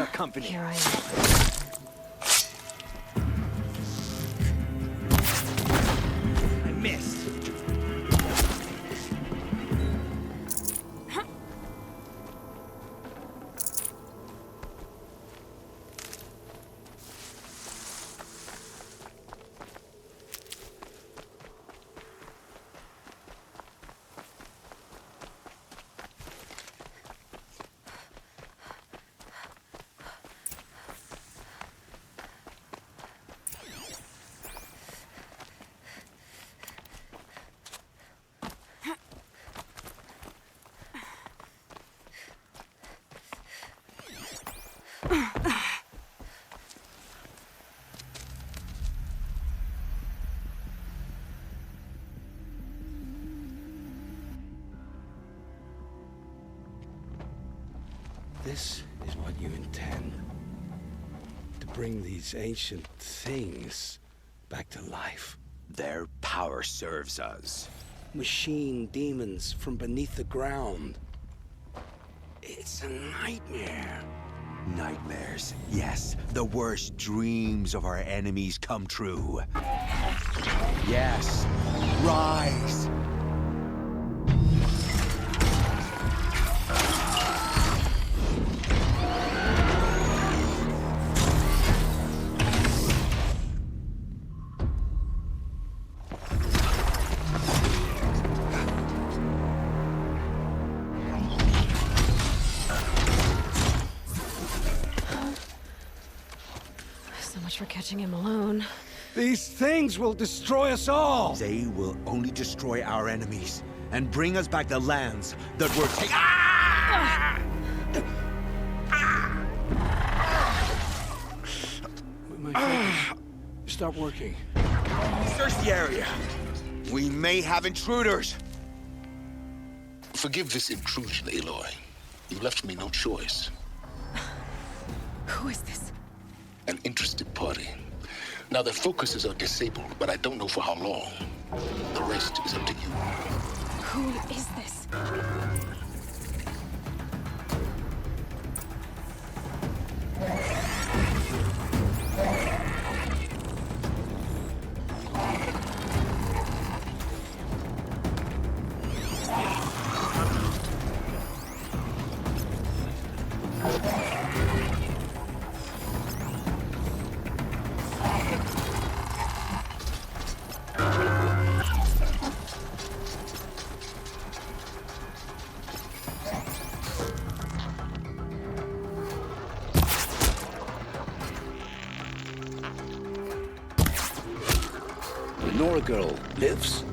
got company. Here I am. I missed. This is what you intend. To bring these ancient things back to life. Their power serves us. Machine demons from beneath the ground. It's a nightmare. Nightmares, yes. The worst dreams of our enemies come true. Yes. Rise! So much for catching him alone. These things will destroy us all! They will only destroy our enemies and bring us back the lands that were taken. Ah! My focus stopped working. Search the area. We may have intruders. Forgive this intrusion, Aloy. You left me no choice. Who is this? An interested party. Now their focuses are disabled, but I don't know for how long. The rest is up to you. Who is this? The Nora girl lives?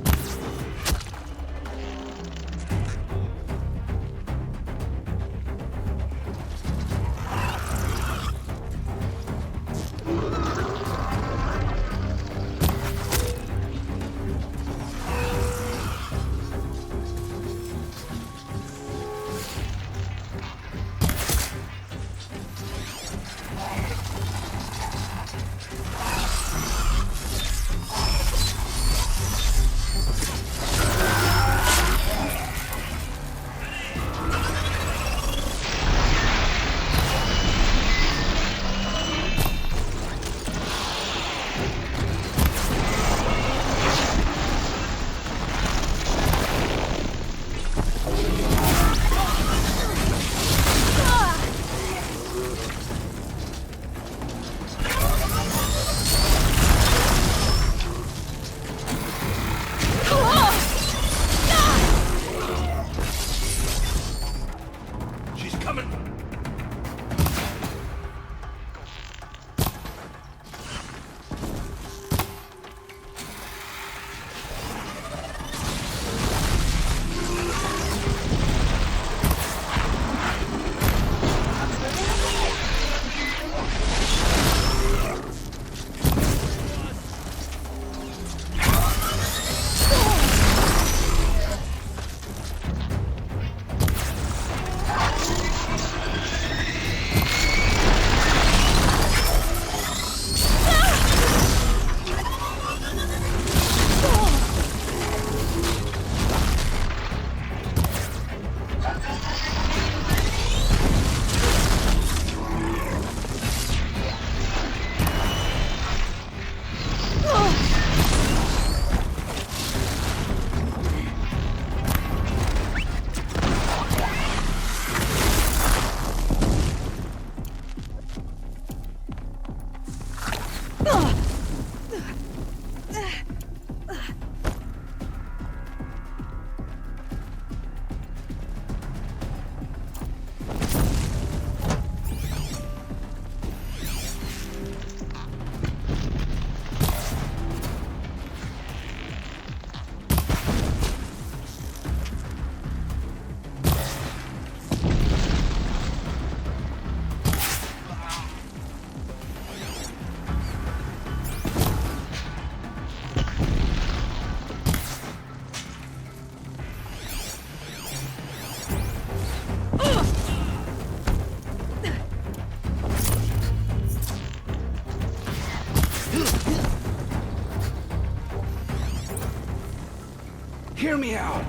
Hear me out!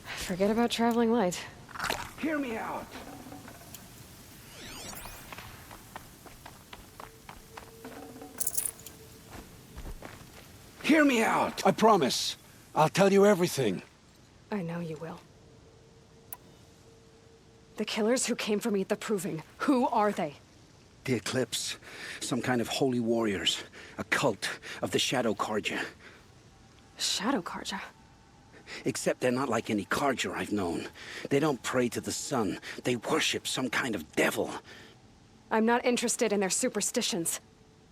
Forget about traveling light. Hear me out! Hear me out! I promise. I'll tell you everything. I know you will. The killers who came for me at the Proving, who are they? The Eclipse. Some kind of holy warriors. A cult of the Shadow Carja. Shadow Carja? Except they're not like any Carja I've known. They don't pray to the sun. They worship some kind of devil. I'm not interested in their superstitions.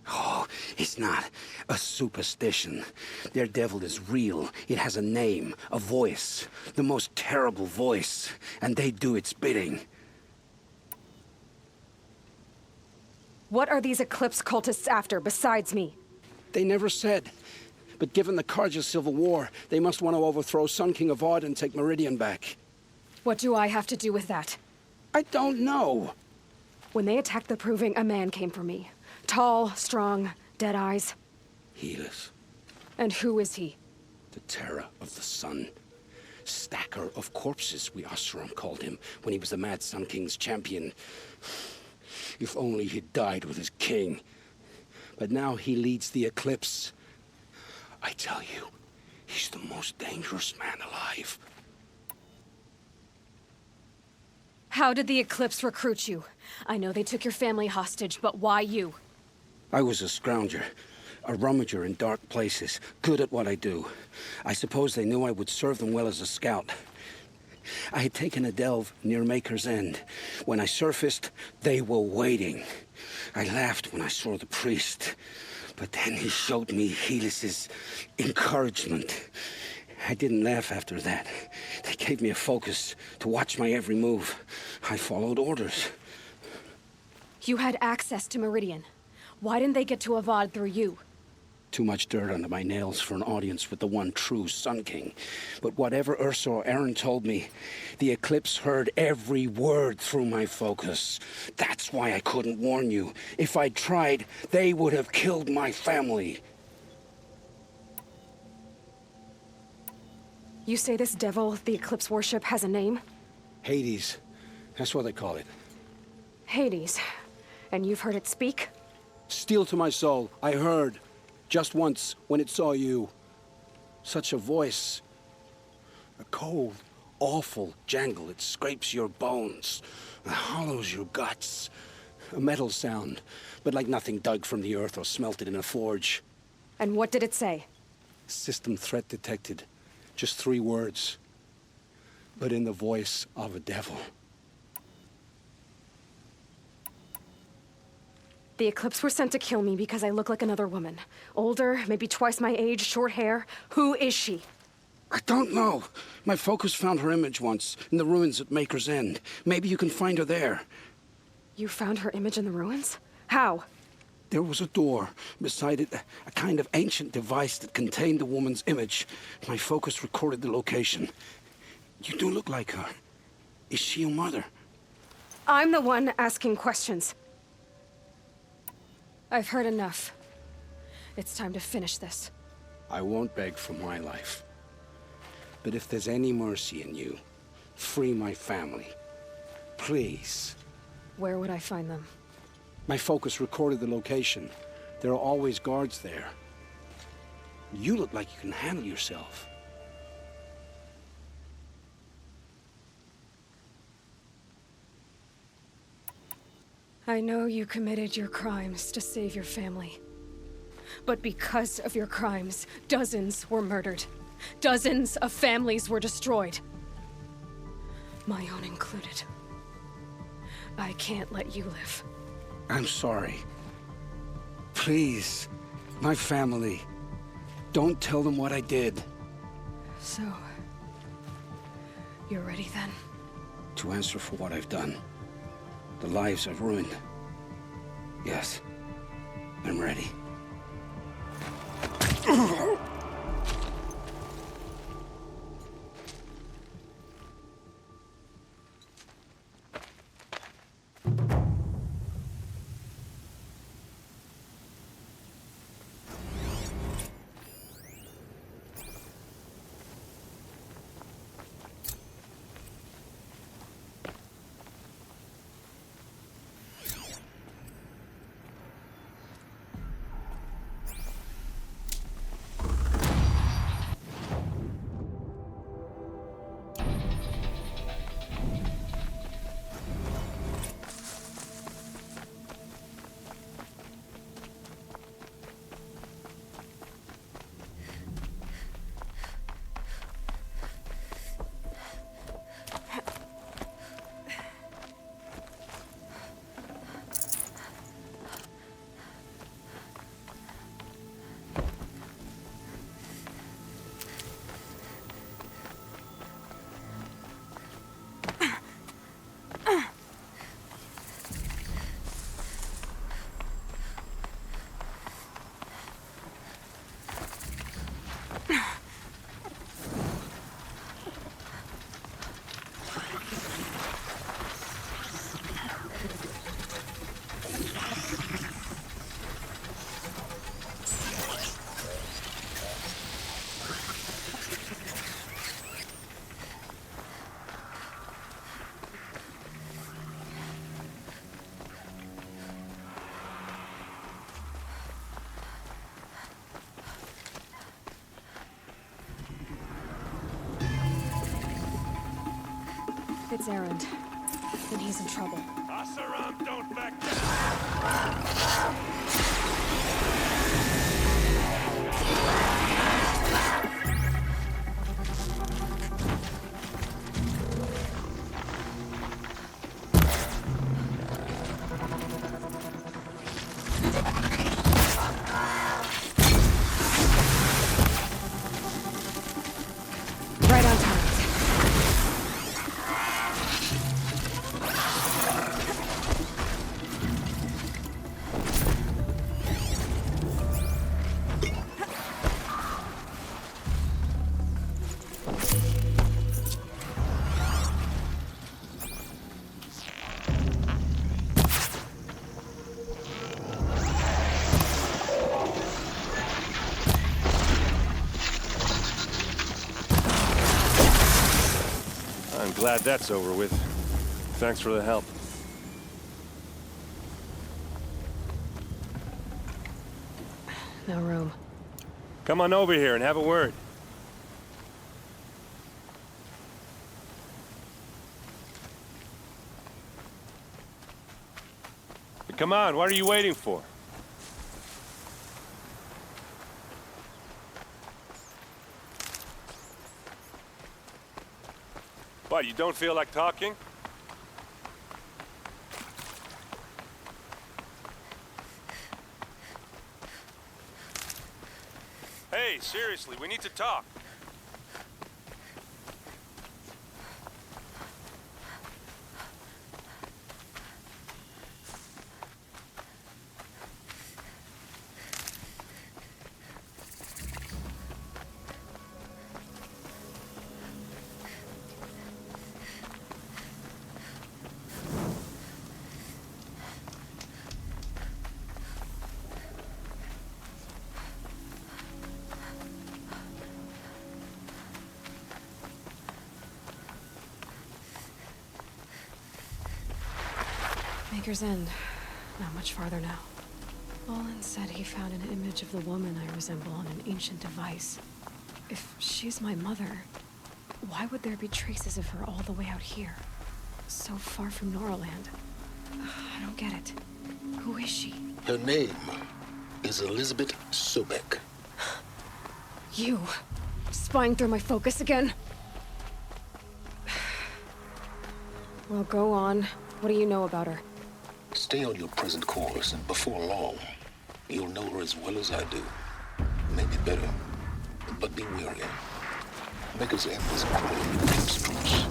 Oh, it's not a superstition. Their devil is real. It has a name, a voice. The most terrible voice. And they do its bidding. What are these Eclipse cultists after, besides me? They never said. But given the Carja civil war, they must want to overthrow Sun King Avad and take Meridian back. What do I have to do with that? I don't know. When they attacked the Proving, a man came for me. Tall, strong, dead eyes. Helis, And who is he? the terror of the sun. Stacker of corpses, we Oseram called him, when he was the Mad Sun King's champion. If only he'd died with his king. But now he leads the Eclipse. I tell you, he's the most dangerous man alive. How did the Eclipse recruit you? I know they took your family hostage, but why you? I was a scrounger, a rummager in dark places, good at what I do. I suppose they knew I would serve them well as a scout. I had taken a delve near Maker's End. When I surfaced, they were waiting. I laughed when I saw the priest. But then he showed me Helis's encouragement. I didn't laugh after that. They gave me a focus to watch my every move. I followed orders. You had access to Meridian. Why didn't they get to Avad through you? Too much dirt under my nails for an audience with the one true Sun King. But whatever Ursa or Aaron told me, the Eclipse heard every word through my focus. That's why I couldn't warn you. If I'd tried, they would have killed my family. You say this devil the Eclipse worship has a name? Hades. That's what they call it. Hades. And you've heard it speak? Steel to my soul, I heard. Just once, when it saw you. Such a voice. A cold, awful jangle. It scrapes your bones. It hollows your guts. A metal sound, but like nothing dug from the earth or smelted in a forge. And what did it say? System threat detected. Just 3 words. But in the voice of a devil. The Eclipse were sent to kill me because I look like another woman. Older, maybe twice my age, short hair. Who is she? I don't know. My focus found her image once, in the ruins at Maker's End. Maybe you can find her there. You found her image in the ruins? How? There was a door. Beside it, a kind of ancient device that contained the woman's image. My focus recorded the location. You do look like her. Is she your mother? I'm the one asking questions. I've heard enough. It's time to finish this. I won't beg for my life. But if there's any mercy in you, free my family. Please. Where would I find them? My focus recorded the location. There are always guards there. You look like you can handle yourself. I know you committed your crimes to save your family. But because of your crimes, dozens were murdered. Dozens of families were destroyed. My own included. I can't let you live. I'm sorry. Please, my family. Don't tell them what I did. So, you're ready then? To answer for what I've done. The lives I've ruined. Yes, I'm ready. It's Erend. Then he's in trouble. Asaram, don't back down! Right on time. I'm glad that's over with. Thanks for the help. No room. Come on over here and have a word. Come on, what are you waiting for? What, you don't feel like talking? Hey, seriously, we need to talk. Maker's End. Not much farther now. Olin said he found an image of the woman I resemble on an ancient device. If she's my mother, why would there be traces of her all the way out here? So far from Noraland. I don't get it. Who is she? Her name is Elizabeth Sobek. You. Spying through my focus again? Well, go on. What do you know about her? Stay on your present course, and before long, you'll know her as well as I do. Maybe better, but be wary. Maker's End is incredibly dangerous.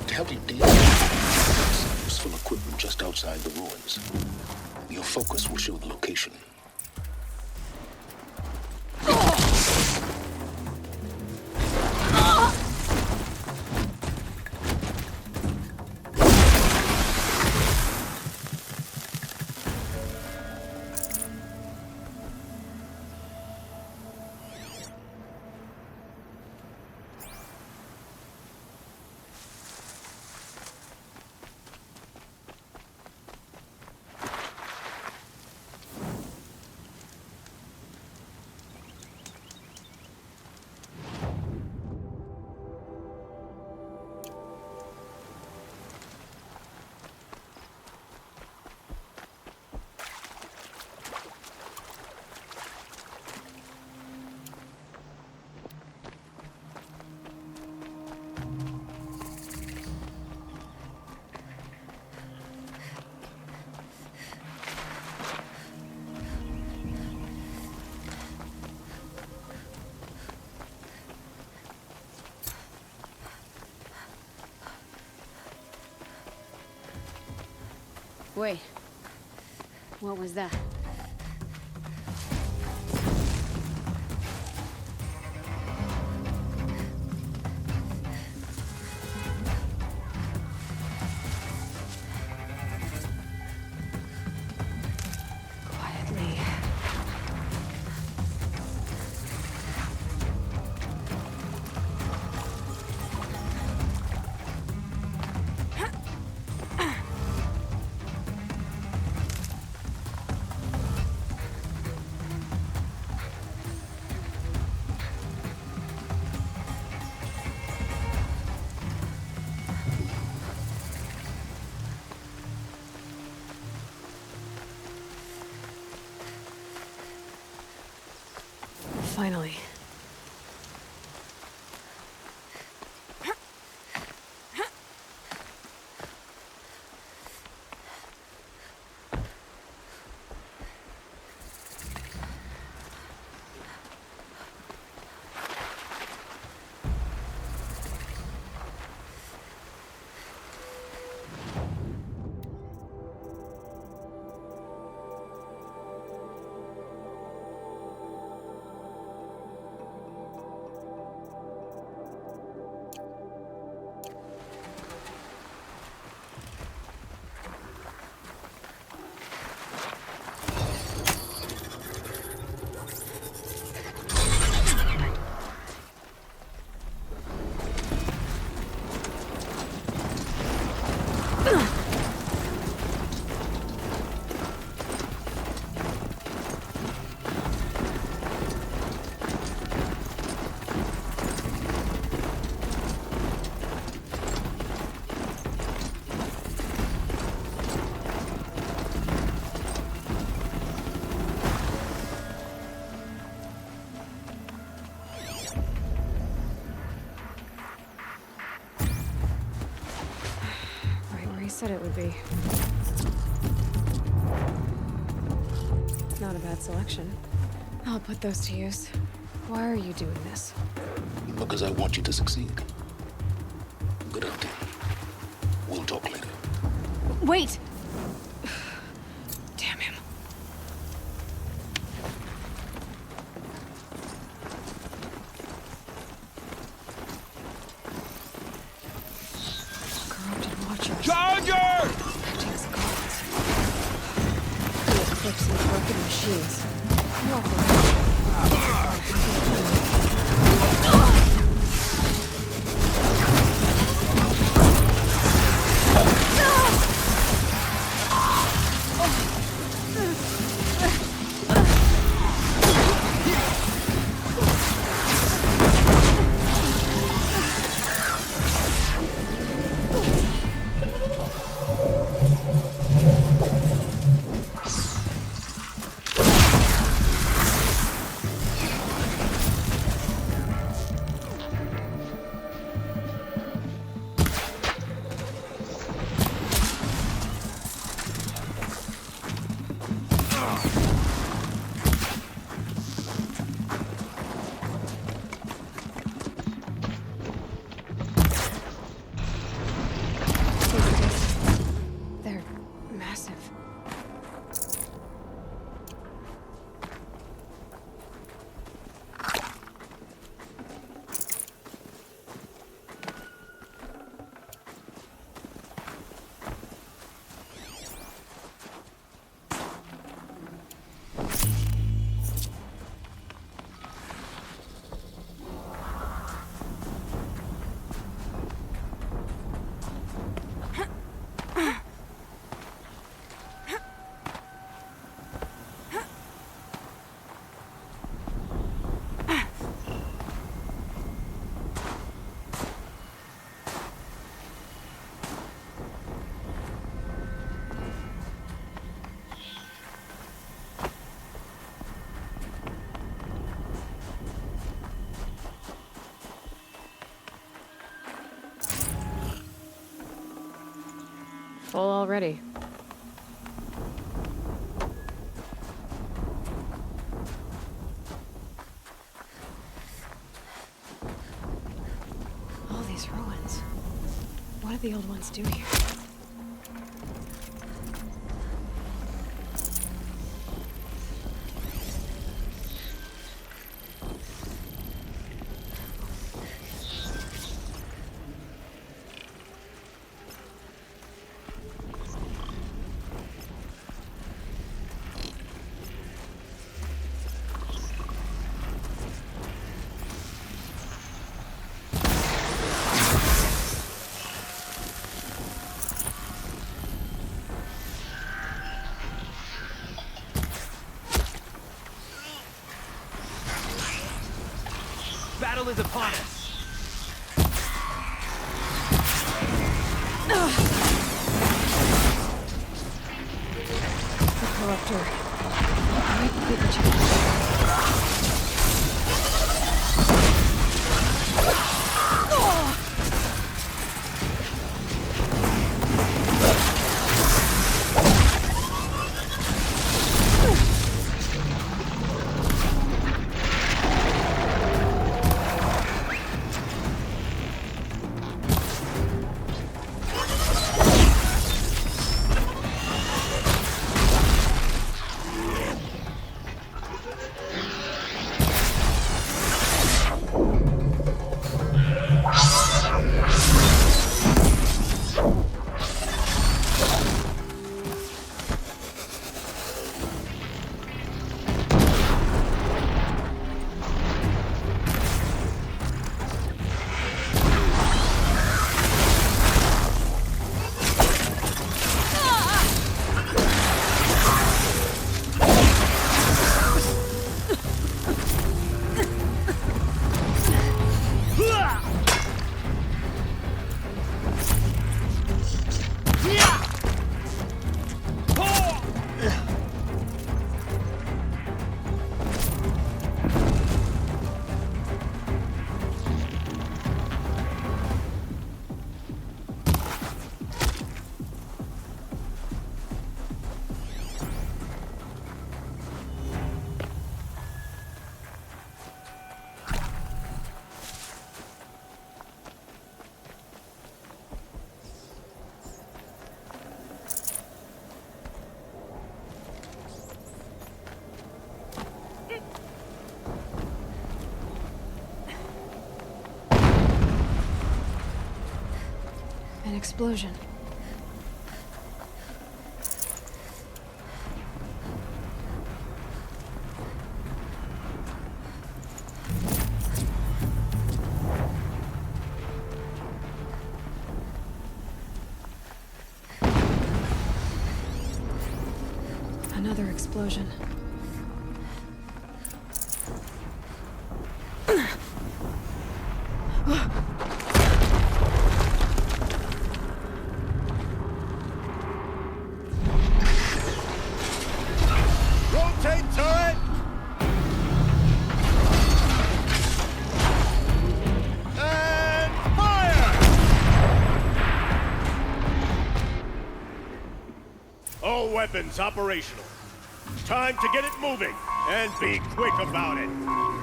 To help you deal with useful equipment just outside the ruins. Your focus will show the location. Oh! Wait. What was that? Quietly. Finally. Said it would be. Not a bad selection. I'll put those to use. Why are you doing this? Because I want you to succeed. Good hunting. We'll talk later. Wait! Damn him. Corrupted Watchers. Charger! Acting as guards. Full of clips and broken machines. They're massive. Full already. All these ruins. What did the old ones do here? Battle is upon us! The corruptor. Great big chance. An explosion. Another explosion. Rotate turret! And fire! All weapons operational. Time to get it moving, and be quick about it.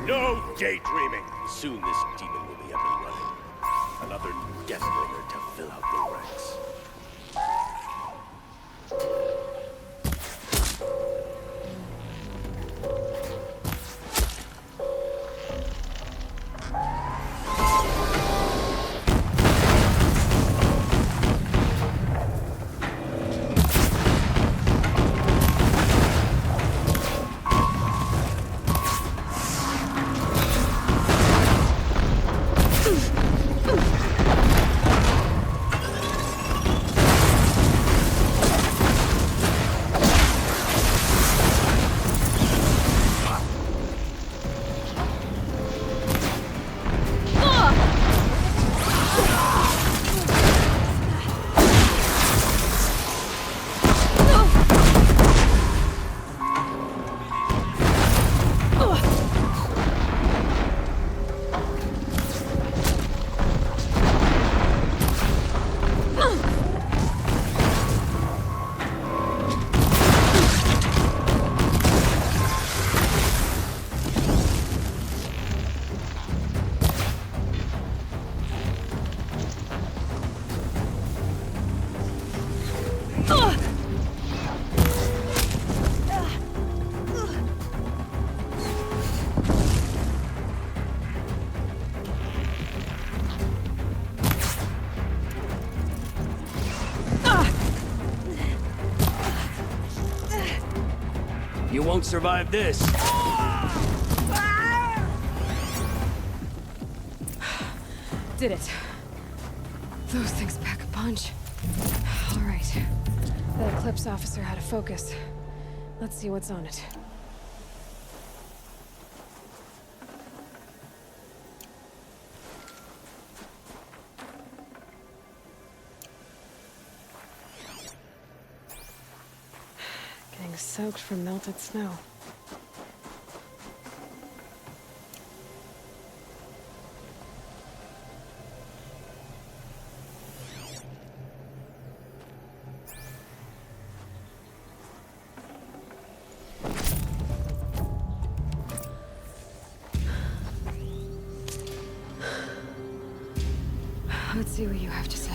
No daydreaming. Soon this demon will be up and running. Another Deathbringer to fill out the ranks. You won't survive this. Did it. Those things pack a punch. All right. That Eclipse officer had a focus. Let's see what's on it. soaked from melted snow. Let's see what you have to say.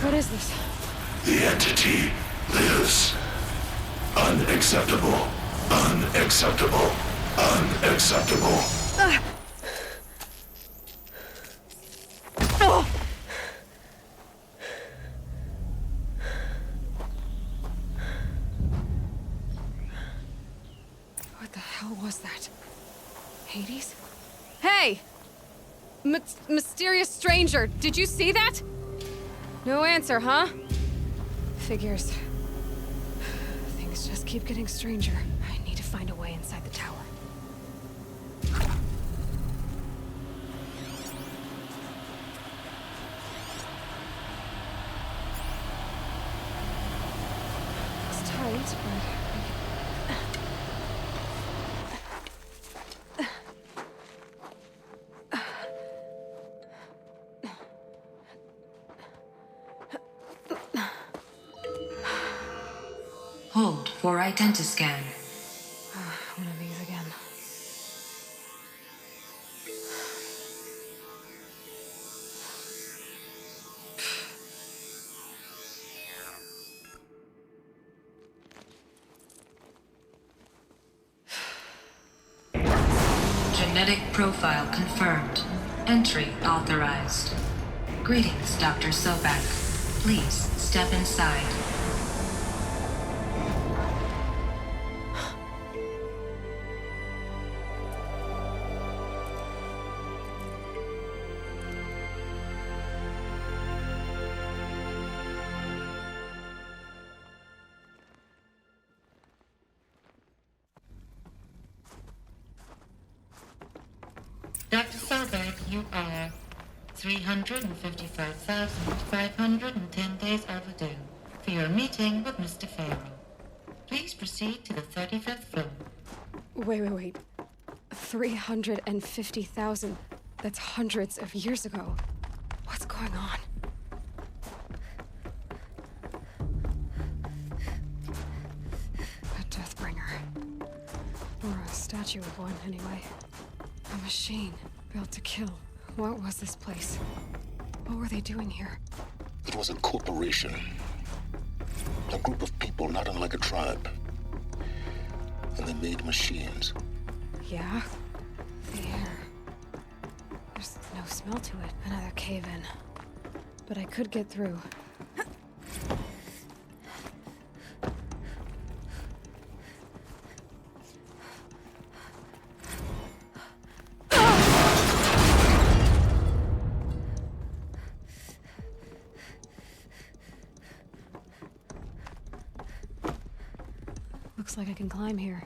What is this? The entity lives. Unacceptable. Unacceptable. Unacceptable. What the hell was that? Hades? Hey! Mysterious stranger, did you see that? No answer, huh? Figures. Things just keep getting stranger. I need to find a way inside the tower. It's tight, but... Hold for identiscan. One of these again. Genetic profile confirmed. Entry authorized. Greetings, Dr. Sobek. Please step inside. Dr. Sobek, you are 355,510 days overdue for your meeting with Mr. Farrell. Please proceed to the 35th floor. Wait. 350,000. That's hundreds of years ago. What's going on? A Deathbringer. Or a statue of one, anyway. A machine built to kill. What was this place? What were they doing here? It was a corporation. A group of people not unlike a tribe. And they made machines. Yeah? The air. There's no smell to it. Another cave-in. But I could get through. Looks like I can climb here.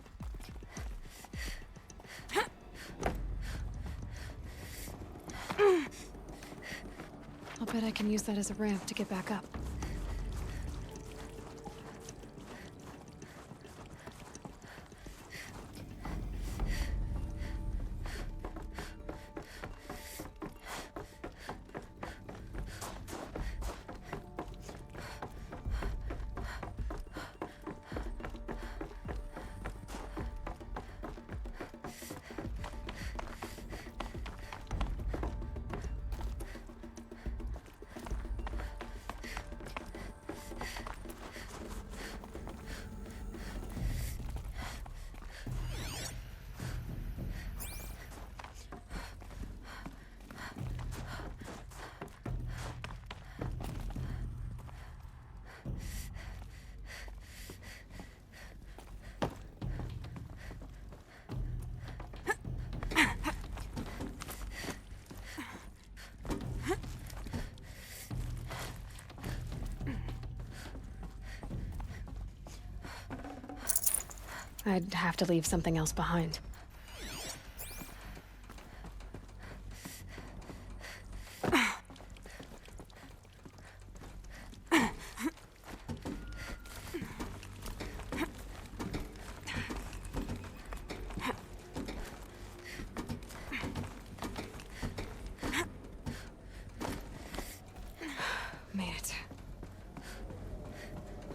I'll bet I can use that as a ramp to get back up. I'd have to leave something else behind.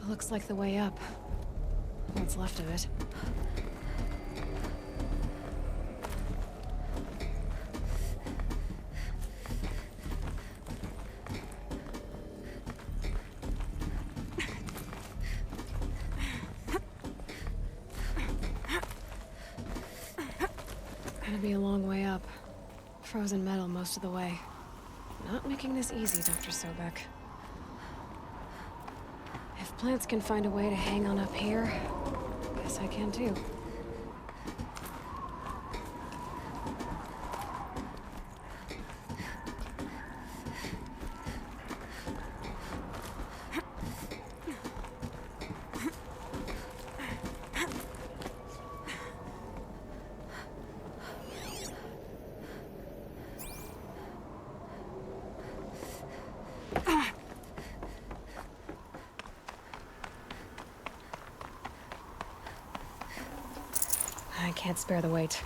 Looks like the way up. What's left of it. Gonna be a long way up. Frozen metal most of the way. Not making this easy, Dr. Sobek. If plants can find a way to hang on up here, guess I can too. I can't spare the weight.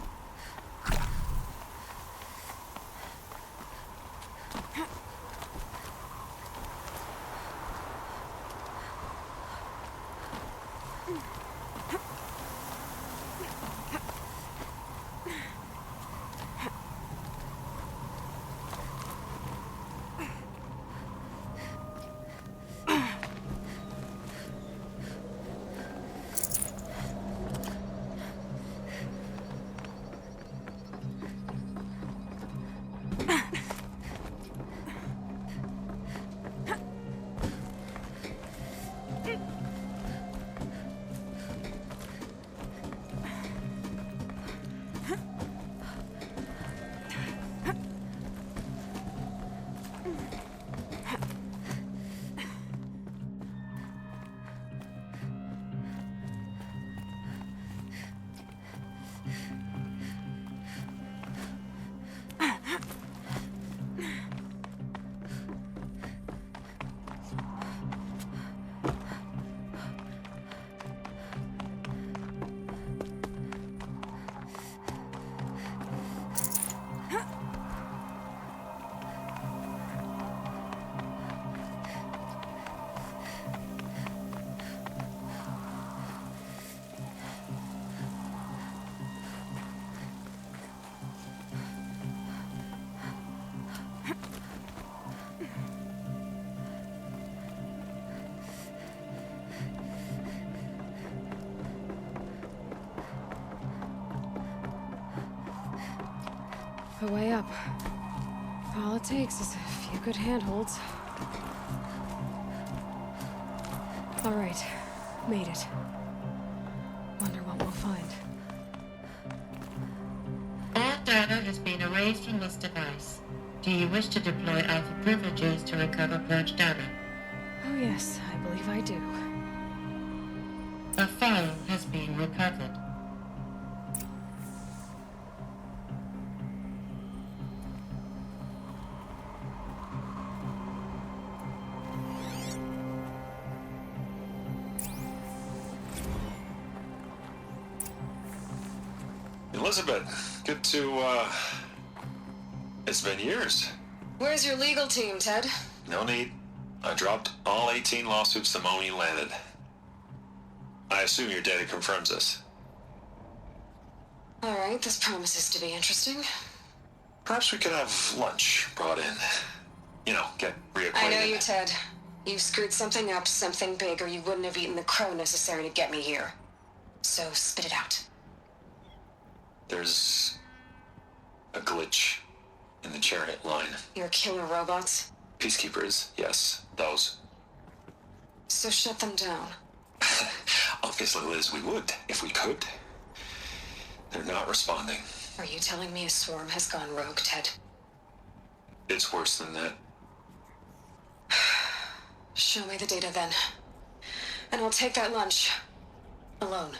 The way up. All it takes is a few good handholds. All right, made it. Wonder what we'll find. All data has been erased from this device. Do you wish to deploy Alpha privileges to recover purged data? Oh yes, I believe I do. A file has been recovered. Elizabeth, good to, it's been years. Where's your legal team, Ted? No need. I dropped all 18 lawsuits the moment you landed. I assume your data confirms this. All right, this promises to be interesting. Perhaps we could have lunch brought in. You know, get reacquainted. I know you, Ted. You screwed something up, something big, or you wouldn't have eaten the crow necessary to get me here. So spit it out. There's a glitch in the chariot line. Your killer robots? Peacekeepers, yes, those. So shut them down. Obviously, Liz, we would, if we could. They're not responding. Are you telling me a swarm has gone rogue, Ted? It's worse than that. Show me the data then. And I'll take that lunch. Alone.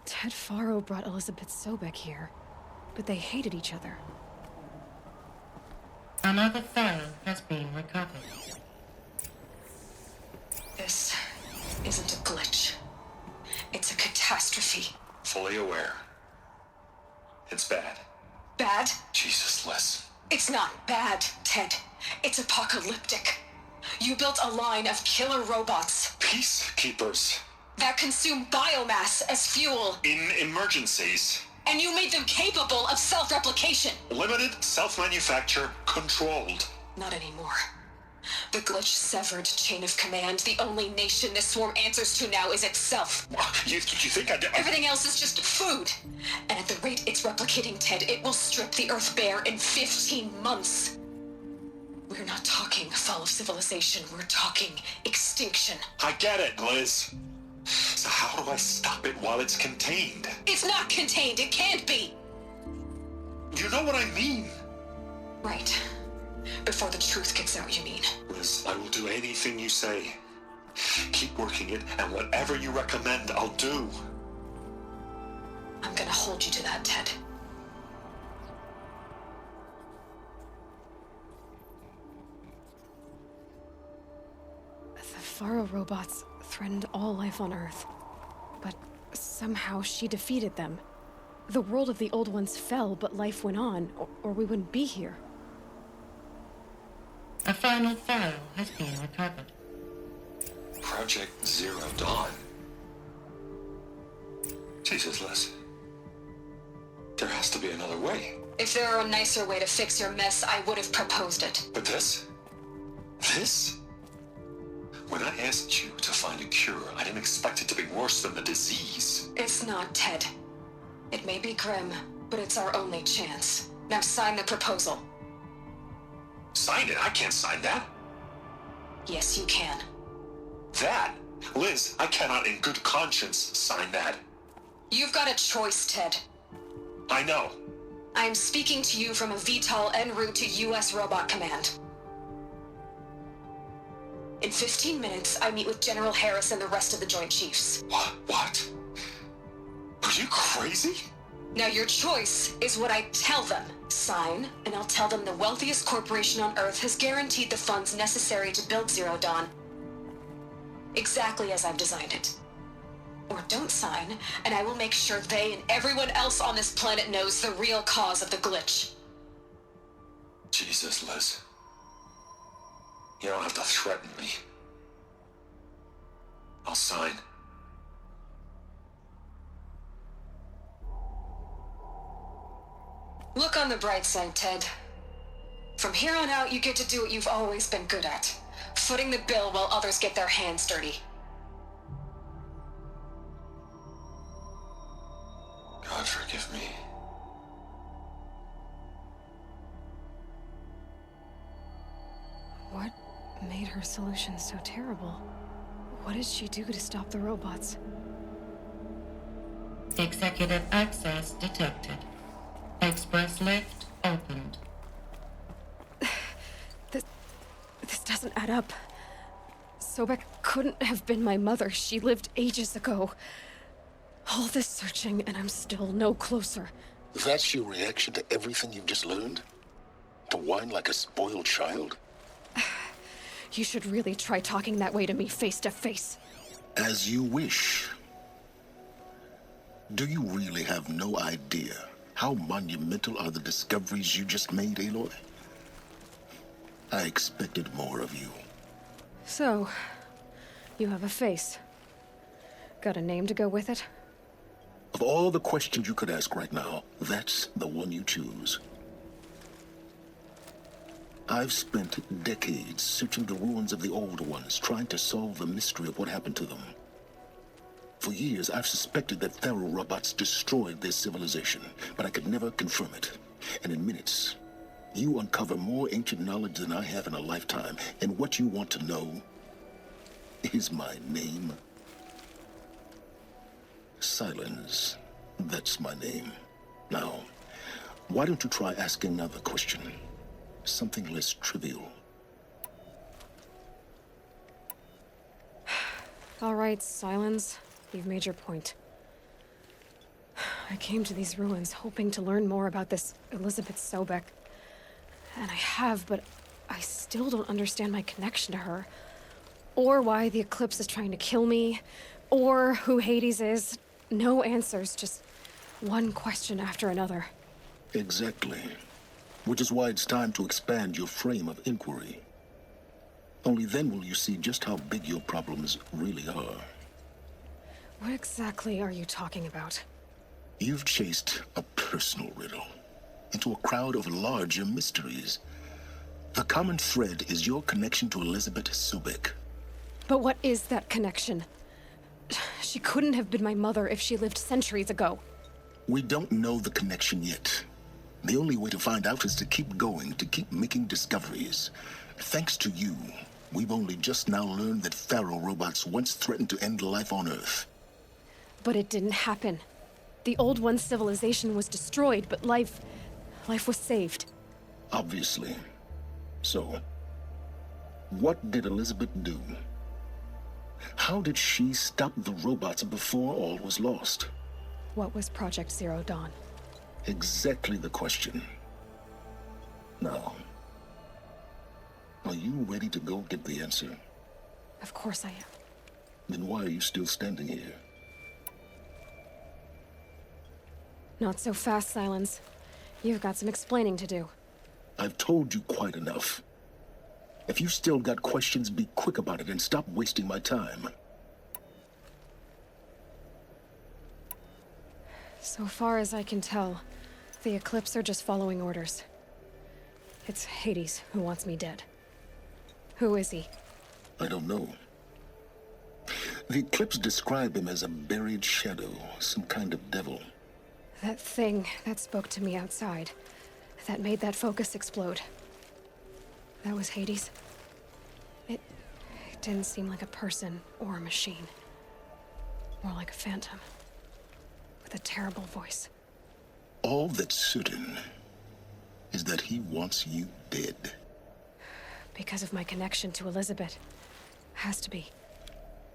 Ted Faro brought Elizabeth Sobek here, but they hated each other. Another file has been recovered. This isn't a glitch. It's a catastrophe. Fully aware. It's bad. Bad? Jesus, Liz. It's not bad, Ted. It's apocalyptic. You built a line of killer robots Peacekeepers. that consume biomass as fuel, In emergencies. and you made them capable of self-replication. Limited, self-manufacture, controlled. Not anymore. The glitch severed chain of command. The only nation this swarm answers to now is itself. You think I did? Everything else is just food. And at the rate it's replicating, Ted, it will strip the Earth bare in 15 months. We're not talking fall of civilization. We're talking extinction. I get it, Liz. So how do I stop it while it's contained? It's not contained. It can't be. You know what I mean. Right. Before the truth gets out, you mean? Liz, I will do anything you say. Keep working it, and whatever you recommend, I'll do. I'm gonna hold you to that, Ted. The Faro robots threatened all life on Earth. But somehow she defeated them. The world of the old ones fell, but life went on, or we wouldn't be here. A final file has been recovered. Project Zero Dawn. Jesus, Liz. There has to be another way. If there were a nicer way to fix your mess, I would have proposed it. But this? This? When I asked you to find a cure, I didn't expect it to be worse than the disease. It's not, Ted. It may be grim, but it's our only chance. Now sign the proposal. Sign it? I can't sign that. Yes, you can. That? Liz, I cannot in good conscience sign that. You've got a choice, Ted. I know. I am speaking to you from a VTOL en route to U.S. Robot Command. In 15 minutes, I meet with General Harris and the rest of the Joint Chiefs. What? Are you crazy? Now your choice is what I tell them. Sign, and I'll tell them the wealthiest corporation on Earth has guaranteed the funds necessary to build Zero Dawn. Exactly as I've designed it. Or don't sign, and I will make sure they and everyone else on this planet knows the real cause of the glitch. Jesus, Liz. You don't have to threaten me. I'll sign. Look on the bright side, Ted. From here on out, you get to do what you've always been good at. Footing the bill while others get their hands dirty. God forgive me. What made her solution so terrible? What did she do to stop the robots? Executive access detected. Express lift opened. This doesn't add up. Sobek couldn't have been my mother. She lived ages ago. All this searching, and I'm still no closer. That's your reaction to everything you've just learned? To whine like a spoiled child? You should really try talking that way to me face to face. As you wish. Do you really have no idea how monumental are the discoveries you just made, Aloy? I expected more of you. So, you have a face. Got a name to go with it? Of all the questions you could ask right now, that's the one you choose. I've spent decades searching the ruins of the old ones, trying to solve the mystery of what happened to them. For years, I've suspected that Faro robots destroyed their civilization, but I could never confirm it. And in minutes, you uncover more ancient knowledge than I have in a lifetime, and what you want to know is my name. Silence. That's my name. Now, why don't you try asking another question? Something less trivial. All right, Silence. You've made your point. I came to these ruins hoping to learn more about this Elizabeth Sobek. And I have, but I still don't understand my connection to her. Or why the Eclipse is trying to kill me. Or who Hades is. No answers, just one question after another. Exactly. Which is why it's time to expand your frame of inquiry. Only then will you see just how big your problems really are. What exactly are you talking about? You've chased a personal riddle into a crowd of larger mysteries. The common thread is your connection to Elizabeth Sobek. But what is that connection? She couldn't have been my mother if she lived centuries ago. We don't know the connection yet. The only way to find out is to keep going, to keep making discoveries. Thanks to you, we've only just now learned that Pharaoh robots once threatened to end life on Earth. But it didn't happen. The Old One's civilization was destroyed, but life was saved. Obviously. So, what did Elizabeth do? How did she stop the robots before all was lost? What was Project Zero Dawn? Exactly the question. Now, are you ready to go get the answer? Of course I am. Then why are you still standing here? Not so fast, Silence. You've got some explaining to do. I've told you quite enough. If you've still got questions, be quick about it and stop wasting my time. So far as I can tell, the Eclipse are just following orders. It's Hades who wants me dead. Who is he? I don't know. The Eclipse describe him as a buried shadow, some kind of devil. That thing that spoke to me outside, that made that focus explode. That was Hades. It didn't seem like a person or a machine. More like a phantom. With a terrible voice. All that's certain is that he wants you dead. Because of my connection to Elizabeth. Has to be.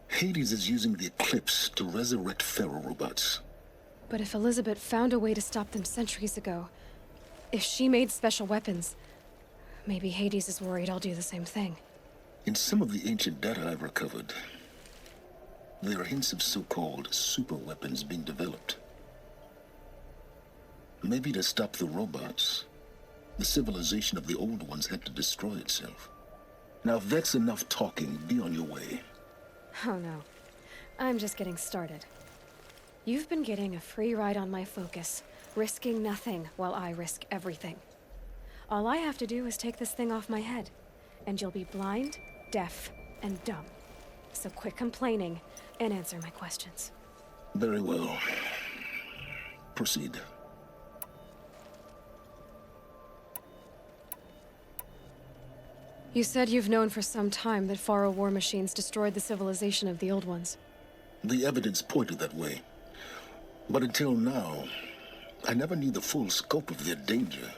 Hades is using the Eclipse to resurrect Pharaoh robots. But if Elizabeth found a way to stop them centuries ago, if she made special weapons, maybe Hades is worried I'll do the same thing. In some of the ancient data I've recovered, there are hints of so-called super weapons being developed. Maybe to stop the robots, the civilization of the old ones had to destroy itself. Now, if that's enough talking, be on your way. Oh no. I'm just getting started. You've been getting a free ride on my focus, risking nothing while I risk everything. All I have to do is take this thing off my head, and you'll be blind, deaf, and dumb. So quit complaining and answer my questions. Very well. Proceed. You said you've known for some time that Pharaoh war machines destroyed the civilization of the old ones. The evidence pointed that way. But until now, I never knew the full scope of their danger.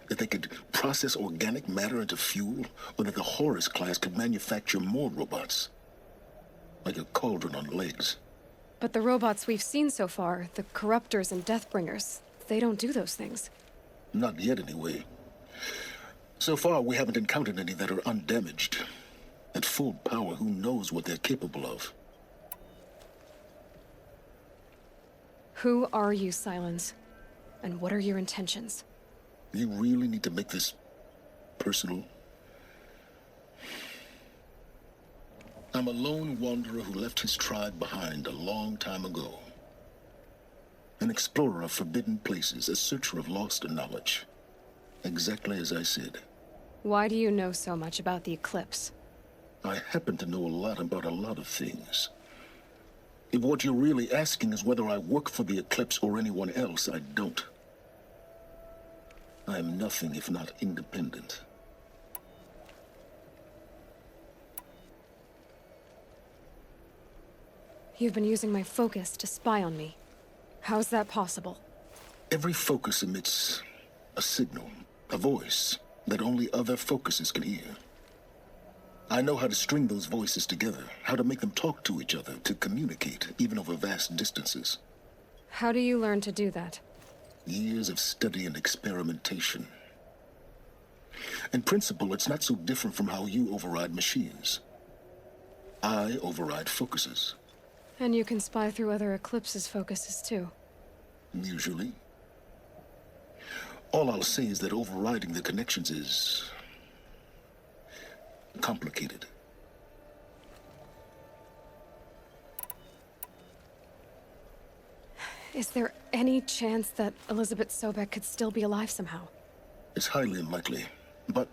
That they could process organic matter into fuel, or that the Horus class could manufacture more robots. Like a cauldron on legs. But the robots we've seen so far, the Corruptors and Deathbringers, they don't do those things. Not yet, anyway. So far, we haven't encountered any that are undamaged. At full power, who knows what they're capable of? Who are you, Silence? And what are your intentions? You really need to make this personal? I'm a lone wanderer who left his tribe behind a long time ago. An explorer of forbidden places, a searcher of lost knowledge. Exactly as I said. Why do you know so much about the Eclipse? I happen to know a lot about a lot of things. If what you're really asking is whether I work for the Eclipse or anyone else, I don't. I am nothing if not independent. You've been using my focus to spy on me. How's that possible? Every focus emits a signal, a voice, that only other focuses can hear. I know how to string those voices together, how to make them talk to each other, to communicate, even over vast distances. How do you learn to do that? Years of study and experimentation. In principle, it's not so different from how you override machines. I override focuses. And you can spy through other Eclipse's focuses too. Usually. All I'll say is that overriding the connections is complicated. Is there any chance that Elizabeth Sobek could still be alive somehow? It's highly unlikely, but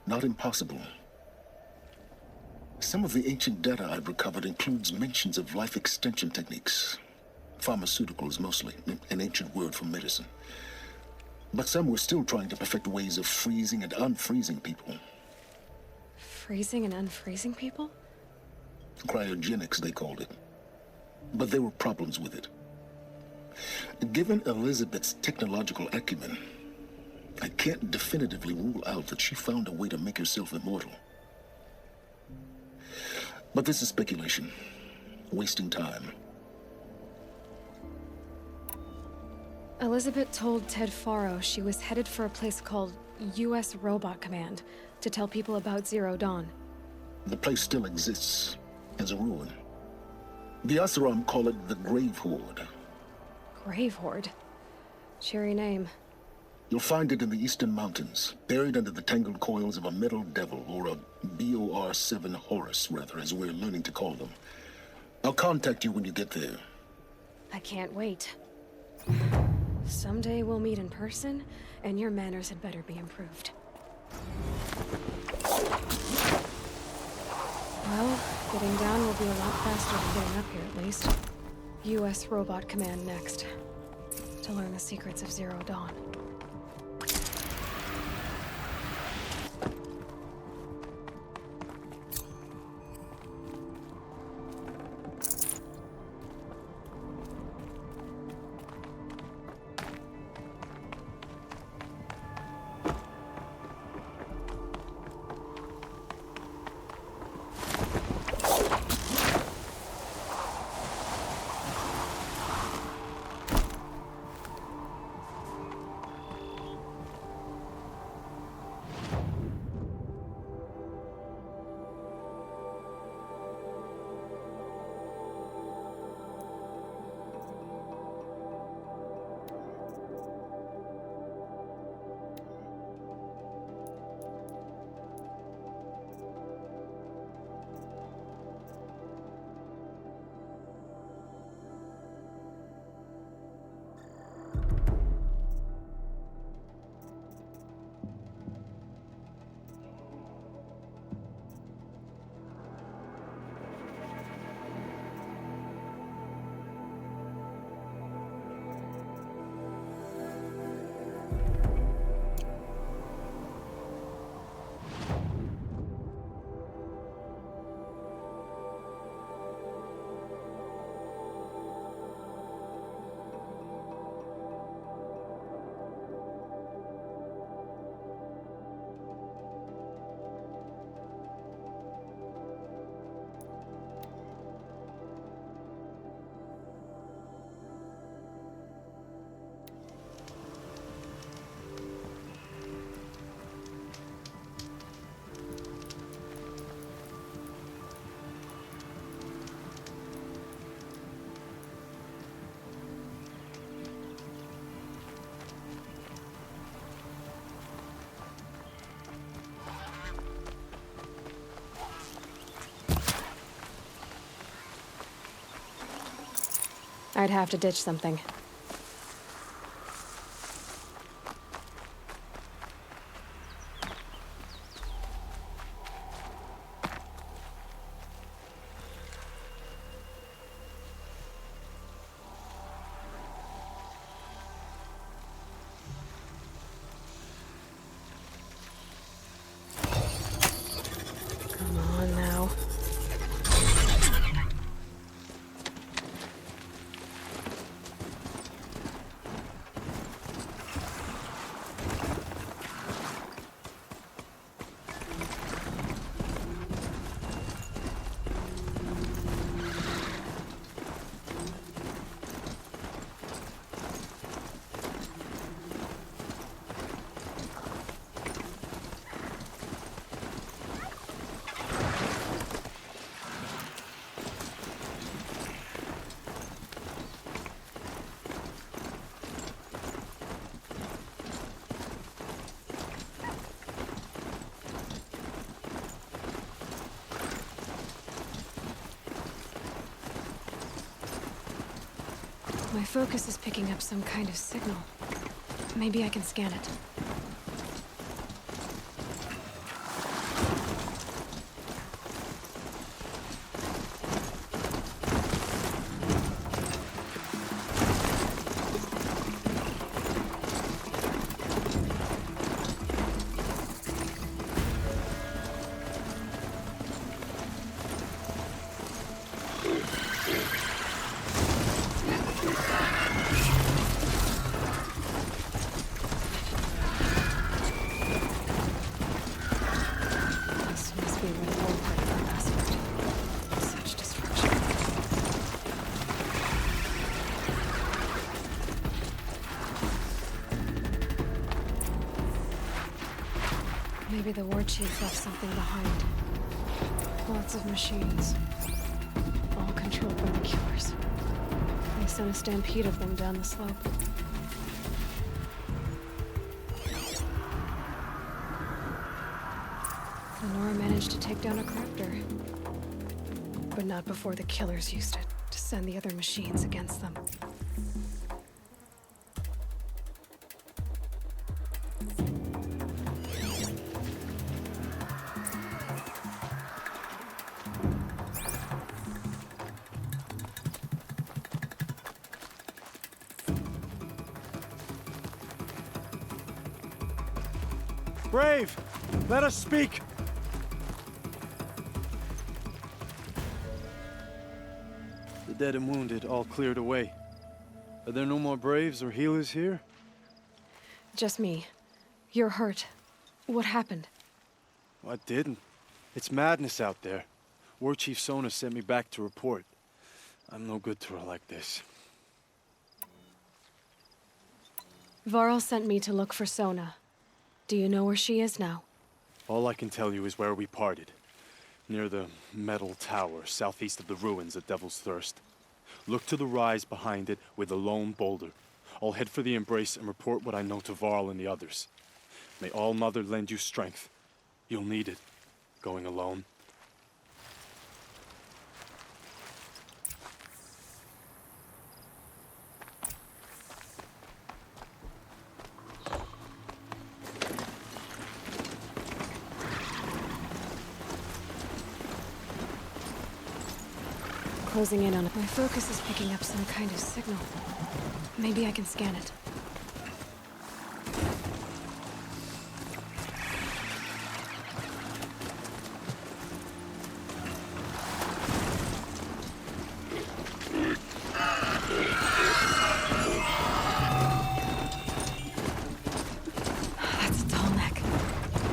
not impossible. Some of the ancient data I've recovered includes mentions of life extension techniques. Pharmaceuticals, mostly, an ancient word for medicine. But some were still trying to perfect ways of freezing and unfreezing people. Freezing and unfreezing people? Cryogenics, they called it. But there were problems with it. Given Elizabeth's technological acumen, I can't definitively rule out that she found a way to make herself immortal. But this is speculation, wasting time. Elizabeth told Ted Faro she was headed for a place called U.S. Robot Command to tell people about Zero Dawn. The place still exists as a ruin. The Asaram call it the Grave Horde. Grave Horde? Cheery name. You'll find it in the Eastern Mountains, buried under the tangled coils of a metal devil, or a BOR-7 Horus, rather, as we're learning to call them. I'll contact you when you get there. I can't wait. Someday we'll meet in person, and your manners had better be improved. Well, getting down will be a lot faster than getting up here, at least. U.S. Robot Command next, to learn the secrets of Zero Dawn. I'd have to ditch something. Come on now. My focus is picking up some kind of signal. Maybe I can scan it. Maybe the war chief left something behind. Lots of machines. All controlled by the killers. They sent a stampede of them down the slope. Lenora managed to take down a crafter. But not before the killers used it to send the other machines against them. Brave! Let us speak! The dead and wounded all cleared away. Are there no more Braves or healers here? Just me. You're hurt. What happened? I didn't. It's madness out there. War Chief Sona sent me back to report. I'm no good to her like this. Varl sent me to look for Sona. Do you know where she is now? All I can tell you is where we parted. Near the metal tower, southeast of the ruins at Devil's Thirst. Look to the rise behind it with a lone boulder. I'll head for the embrace and report what I know to Varl and the others. May All Mother lend you strength. You'll need it, going alone. Closing in on it. My focus is picking up some kind of signal. Maybe I can scan it. That's a tall neck.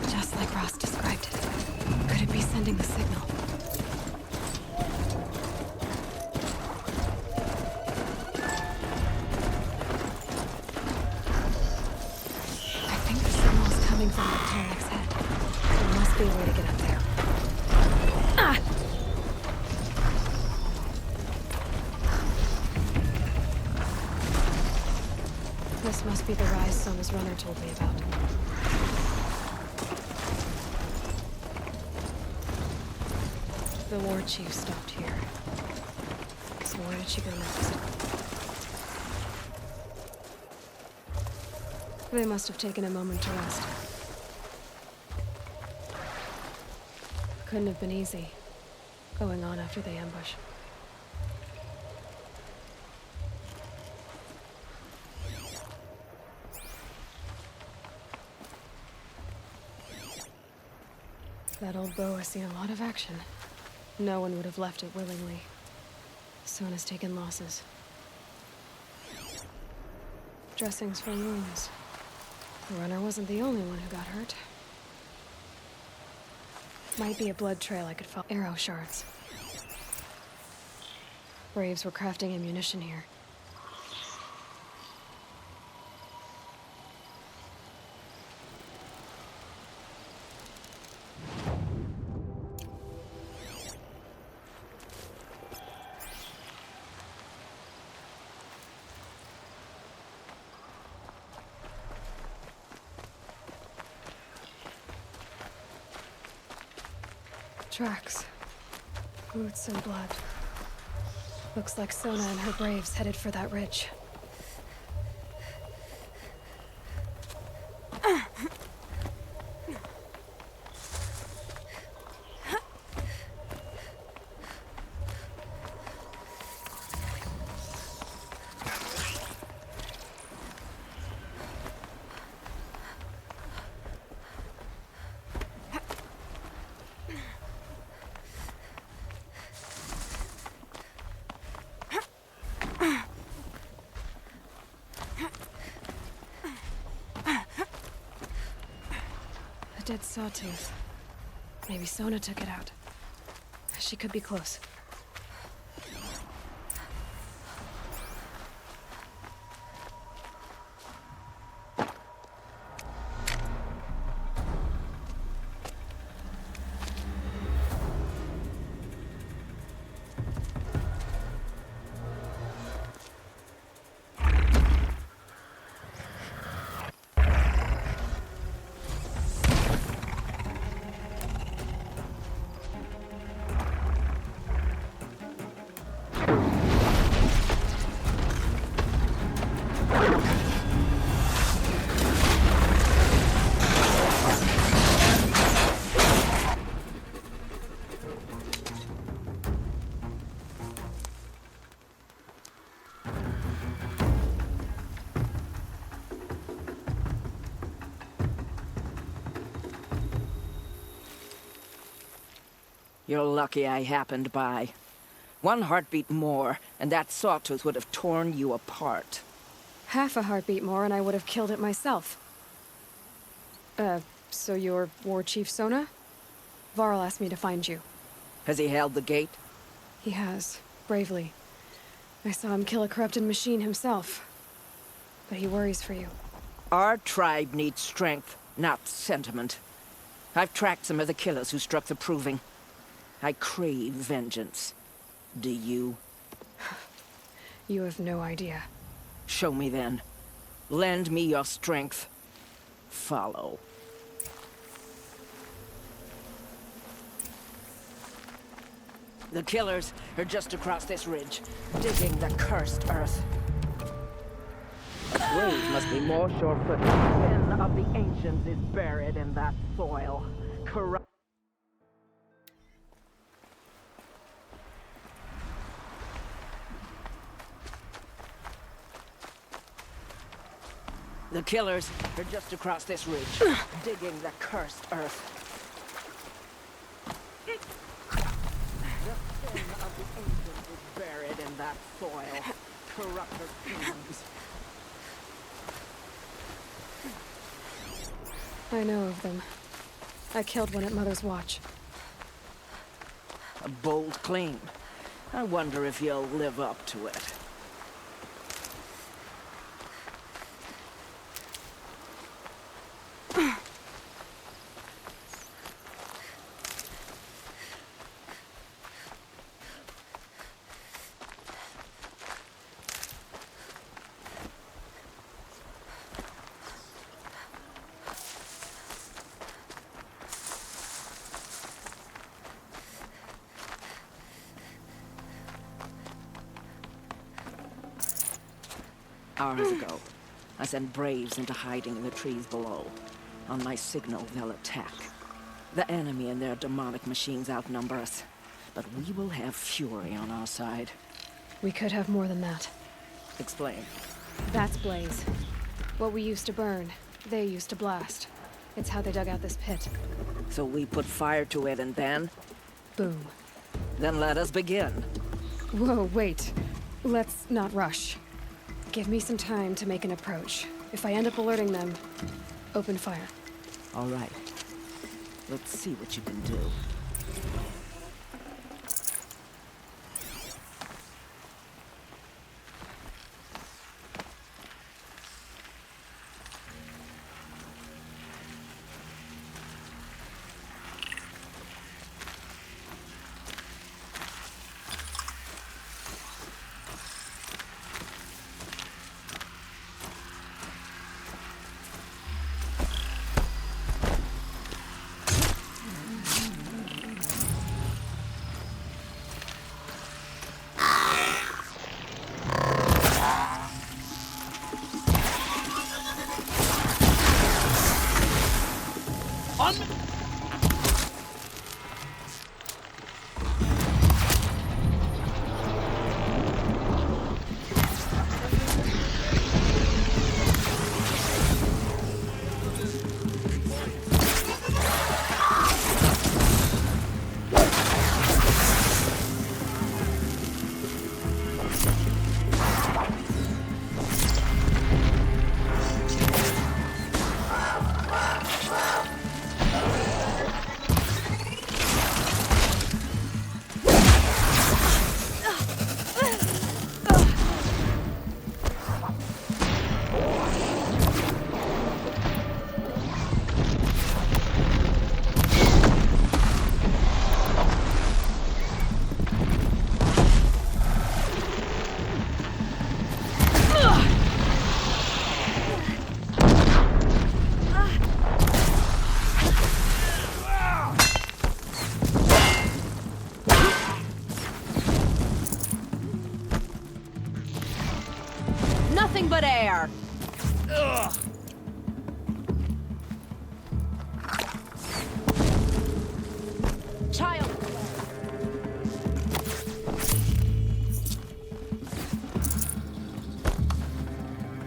Just like Ross described it. Could it be sending the signal? From the Tolek's head. There must be a way to get up there. Ah! This must be the rise Sona's runner told me about. The war chief stopped here. So where did she go next? They must have taken a moment to rest. Couldn't have been easy, going on after the ambush. That old bow has seen a lot of action. No one would have left it willingly. Sona's taken losses. Dressings from wounds. The runner wasn't the only one who got hurt. Might be a blood trail I could follow. Arrow shards. Braves were crafting ammunition here. Tracks. Boots and blood. Looks like Sona and her braves headed for that ridge. A dead sawtooth. Maybe Sona took it out. She could be close. You're lucky I happened by. One heartbeat more, and that sawtooth would have torn you apart. Half a heartbeat more and I would have killed it myself. So you're War Chief Sona? Varl asked me to find you. Has he held the gate? He has, bravely. I saw him kill a corrupted machine himself. But he worries for you. Our tribe needs strength, not sentiment. I've tracked some of the killers who struck the Proving. I crave vengeance. Do you? You have no idea. Show me then. Lend me your strength. Follow. The killers are just across this ridge, digging the cursed earth. A grave must be more sure-footed. The sin of the ancients is buried in that soil. Corrupt. The killers are just across this ridge, digging the cursed earth. The sin of the ancients is buried in that soil. Corrupt her kings. I know of them. I killed one at Mother's Watch. A bold claim. I wonder if you'll live up to it. Hours ago, I sent braves into hiding in the trees below. On my signal, they'll attack. The enemy and their demonic machines outnumber us, but we will have fury on our side. We could have more than that. Explain. That's Blaze. What we used to burn, they used to blast. It's how they dug out this pit. So we put fire to it and then? Boom. Then let us begin. Whoa, wait. Let's not rush. Give me some time to make an approach. If I end up alerting them, open fire. All right. Let's see what you can do. nothing but air. Ugh. Child.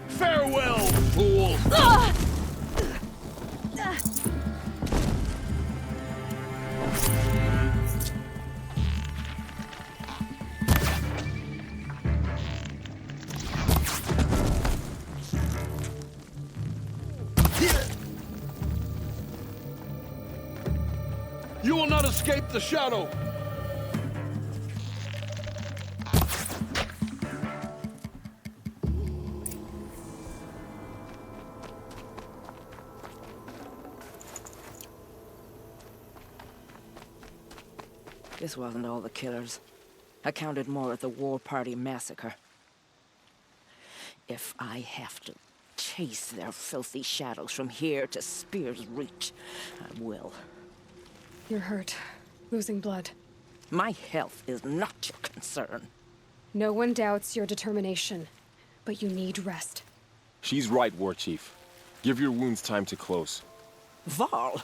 Farewell, fool! You will not escape the shadow! This wasn't all the killers. I counted more at the War Party massacre. If I have to chase their filthy shadows from here to Spear's Reach, I will. You're hurt. Losing blood. My health is not your concern. No one doubts your determination, but you need rest. She's right, War Chief. Give your wounds time to close. Varl,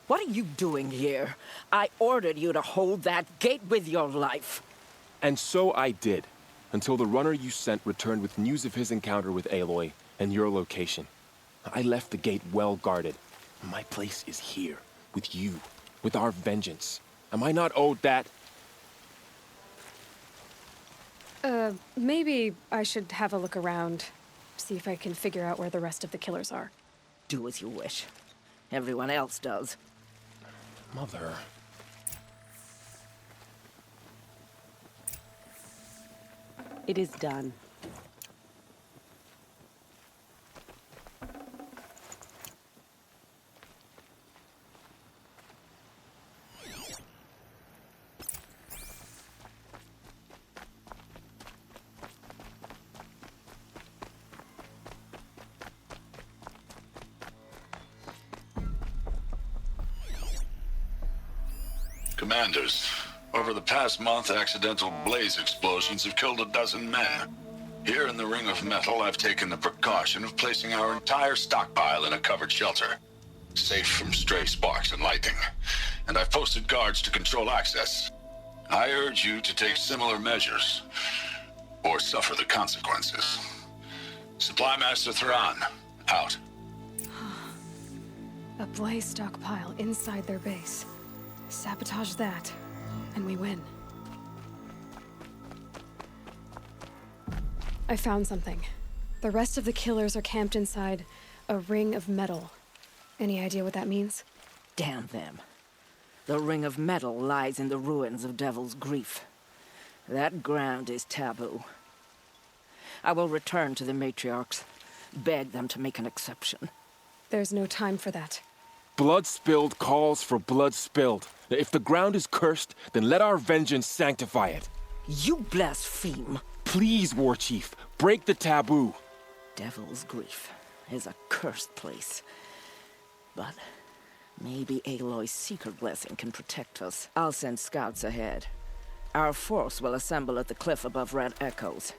what are you doing here? I ordered you to hold that gate with your life. And so I did, until the runner you sent returned with news of his encounter with Aloy and your location. I left the gate well guarded. My place is here, with you, with our vengeance. Am I not owed that? Maybe I should have a look around. See if I can figure out where the rest of the killers are. Do as you wish. Everyone else does. Mother... It is done. Commanders, over the past month, accidental blaze explosions have killed 12 men. Here in the Ring of Metal, I've taken the precaution of placing our entire stockpile in a covered shelter, safe from stray sparks and lightning, and I've posted guards to control access. I urge you to take similar measures, or suffer the consequences. Supply Master Thran, out. A blaze stockpile inside their base. Sabotage that, and we win. I found something. The rest of the killers are camped inside a ring of metal. Any idea what that means? Damn them. The Ring of Metal lies in the ruins of Devil's Grief. That ground is taboo. I will return to the matriarchs, beg them to make an exception. There's no time for that. Blood spilled calls for blood spilled. If the ground is cursed, then let our vengeance sanctify it. You blaspheme. Please, War Chief, break the taboo. Devil's Grief is a cursed place. But maybe Aloy's secret blessing can protect us. I'll send scouts ahead. Our force will assemble at the cliff above Red Echoes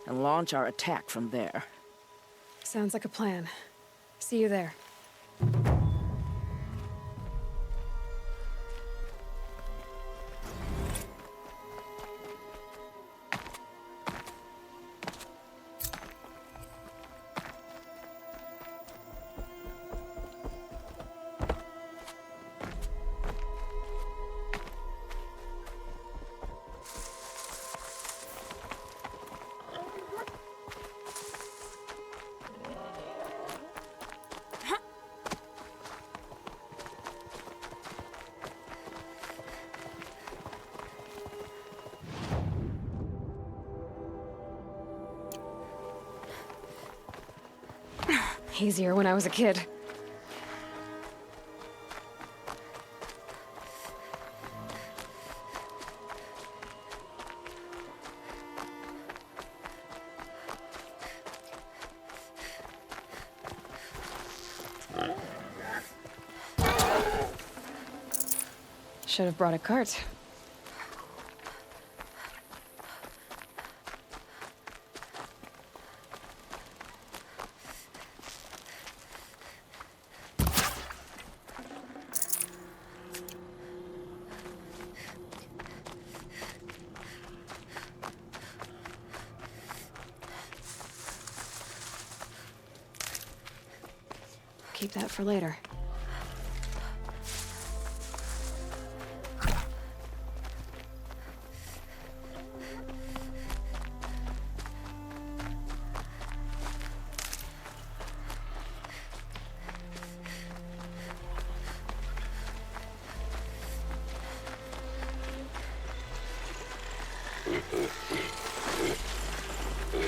and launch our attack from there. Sounds like a plan. See you there. Easier when I was a kid. Should have brought a cart. keep that for later.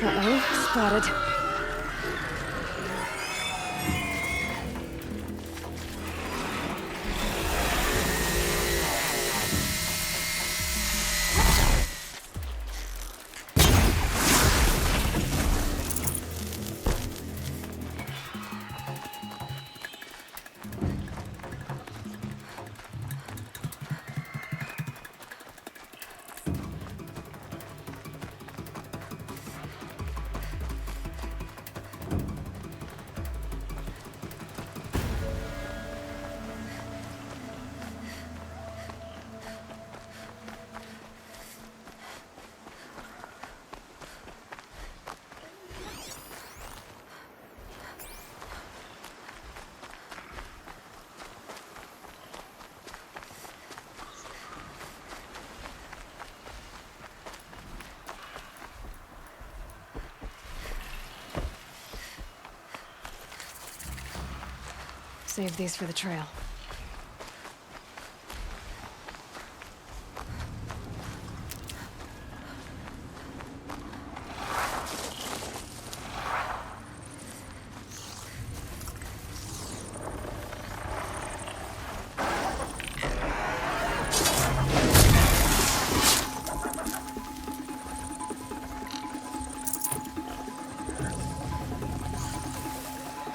Uh-oh, spotted. Save these for the trail.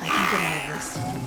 I can get out of this.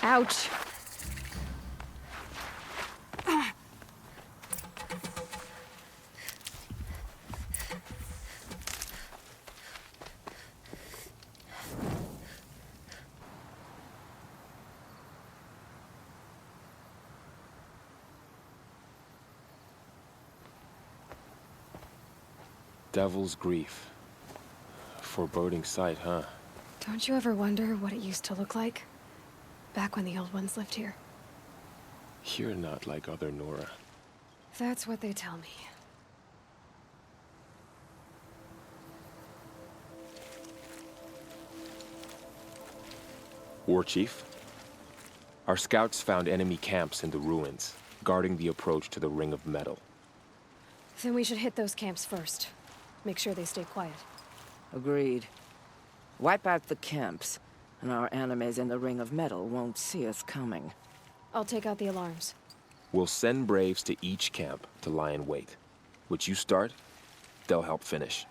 Ouch. Devil's Grief. Foreboding sight, huh? Don't you ever wonder what it used to look like? Back when the old ones lived here. You're not like other Nora. That's what they tell me. War Chief? Our scouts found enemy camps in the ruins, guarding the approach to the Ring of Metal. Then we should hit those camps first. Make sure they stay quiet. Agreed. Wipe out the camps, and our enemies in the Ring of Metal won't see us coming. I'll take out the alarms. We'll send Braves to each camp to lie in wait. Which you start, they'll help finish.